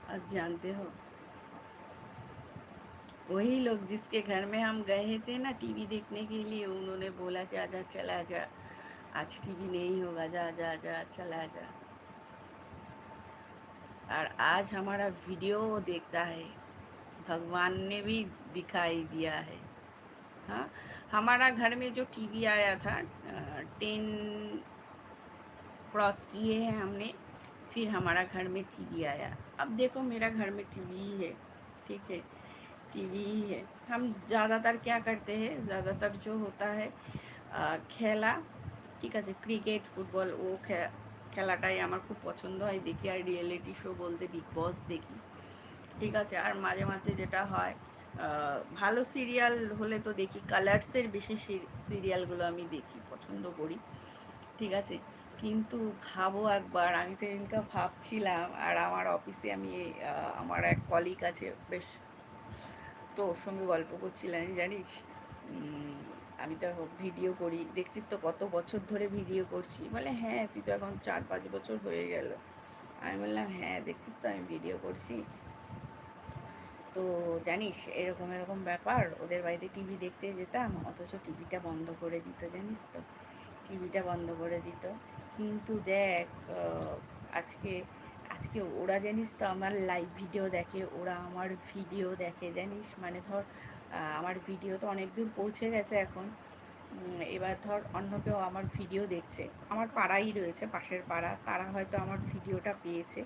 आप जानते हो, वही लोग जिसके घर में हम गए थे ना टीवी देखने के लिए, उन्होंने बोला जा जा चला जा, आज टीवी नहीं होगा, जा जा जा चला जा। और आज हमारा वीडियो देखता है, भगवान ने भी दिखाई दिया है। हाँ, हमारा घर में जो टीवी आया था, 10 क्रॉस किए हैं हमने, फिर हमारा घर में टीवी आया। अब देखो मेरा घर में टीवी ही है, ठीक है, टीवी ही है। हम ज़्यादातर क्या करते हैं, ज़्यादातर जो होता है খেলা, ঠিক আছে, ক্রিকেট ফুটবল ও খেলাটাই আমার খুব পছন্দ হয়, দেখি। আর রিয়েলিটি শো বলতে বিগ বস দেখি, ঠিক আছে। আর মাঝে মাঝে যেটা হয়, ভালো সিরিয়াল হলে তো দেখি, কালার্সের বেশি সিরিয়ালগুলো আমি দেখি, পছন্দ করি, ঠিক আছে। কিন্তু ভাবো একবার, আমি তো এদিনকে ভাবছিলাম, আর আমার অফিসে আমি আমার এক কলিগ আছে বেশ, তো ওর সঙ্গে গল্প করছিলাম, জানিস, আমি তো ভিডিও করি, দেখছিস তো কত বছর ধরে ভিডিও করছি। বলে হ্যাঁ, তুই তো এখন 4-5 বছর হয়ে গেল। আমি বললাম হ্যাঁ, দেখছিস তো আমি ভিডিও করছি। তো জানিস, এরকম এরকম ব্যাপার, ওদের বাড়িতে টিভি দেখতে যেতাম, অথচ টিভিটা বন্ধ করে দিত, জানিস তো, টিভিটা বন্ধ করে দিত। কিন্তু দেখ, আজকে আজকে ওরা, জানিস তো, আমার লাইভ ভিডিও দেখে, ওরা আমার ভিডিও দেখে, জানিস, মানে ধর আমার ভিডিও তো অনেক দূর পৌঁছে গেছে এখন। এবার ধর অন্য কেউ আমার ভিডিও দেখছে, আমার পাড়াই রয়েছে, পাশের পাড়া, তারা হয়তো আমার ভিডিওটা পেয়েছে,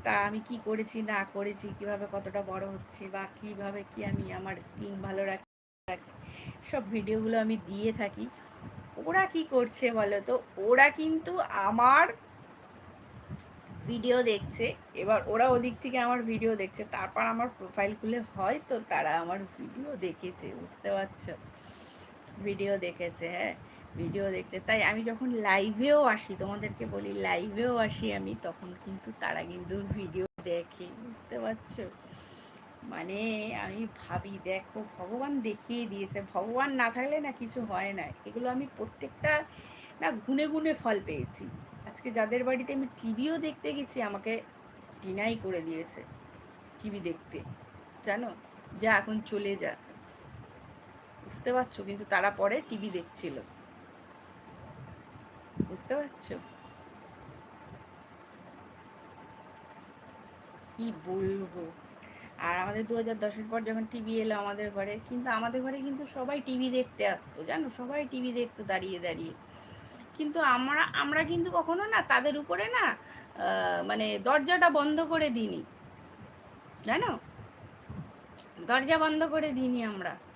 তা আমি কি করেছি না করেছি, কিভাবে কতটা বড় হচ্ছে, বা কিভাবে কি আমি আমার স্কিন ভালো রাখছি, সব ভিডিওগুলো আমি দিয়ে থাকি। ওরা কি করছে বলো তো, ওরা কিন্তু আমার ভিডিও দেখছে, এবার ওরা ওদিক থেকে আমার ভিডিও দেখছে, তারপর আমার প্রোফাইল খুলে হয়তো তারা আমার ভিডিও দেখেছে, বুঝতে পারছো, ভিডিও দেখেছে, হ্যাঁ, ভিডিও দেখছে। তাই আমি যখন লাইভেও আসি, তোমাদেরকে বলি, লাইভেও আসি আমি, তখন কিন্তু তারা কিন্তু ভিডিও দেখে, বুঝতে পারছো। মানে আমি ভাবি, দেখো ভগবান দেখিয়ে দিয়েছে, ভগবান না থাকলে না কিছু হয় না। এগুলো আমি প্রত্যেকটা না গুনে গুনে ফল পেয়েছি। আজকে যাদের বাড়িতে আমি টিভিও দেখতে গেছি, আমাকে ডিনাই করে দিয়েছে টিভি দেখতে, জানো, যা এখন চলে যা, বুঝতে পারছো, কিন্তু তারা পরে টিভি দেখছিল, বুঝতে পারছো, কি বলবো। আর আমাদের 2010-এর পর যখন টিভি এলো আমাদের ঘরে, কিন্তু আমাদের ঘরে কিন্তু সবাই টিভি দেখতে আসতো, জানো, সবাই টিভি দেখতো দাঁড়িয়ে দাঁড়িয়ে। কিন্তু আমরা আমরা কিন্তু কখনো না তাদের উপরে না মানে দরজাটা বন্ধ করে দিইনি, জানো, দরজা বন্ধ করে দিইনি আমরা।